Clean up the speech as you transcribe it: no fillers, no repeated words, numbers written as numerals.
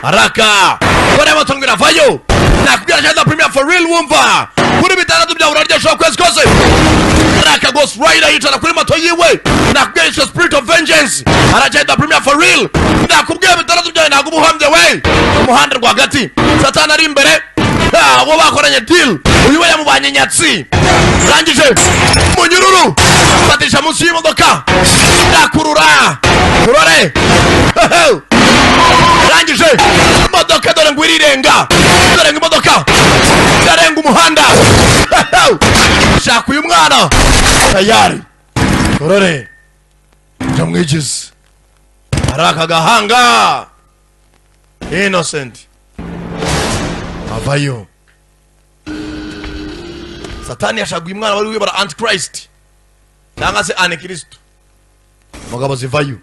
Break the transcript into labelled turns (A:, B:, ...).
A: araka kore batongera vayo nakubwira cyane premier for real wumva kuri bitandatu bya urarya show kwezi kose araka Ghost Rider yitana kuri moto yiwe nakubwira spirit of vengeance aragenda premier for real nakubwira bitandatu bya ntago umuhambye we umuhanda rwagati Satani ari imbere abo bakoranye deal uyu we yamubanye nyatsi rangije munyururu batisha munsi y'imodoka ndakurura kurore rangije imodoka dore ngo irirenga dore ngo imodoka yarenga umuhanda shaka uyu mwana tayari kurore jamwigize araka gahanga innocent avayo Satani yashagwa umwana wari wibara antichrist cyangwa se antikristo mugabo zivayo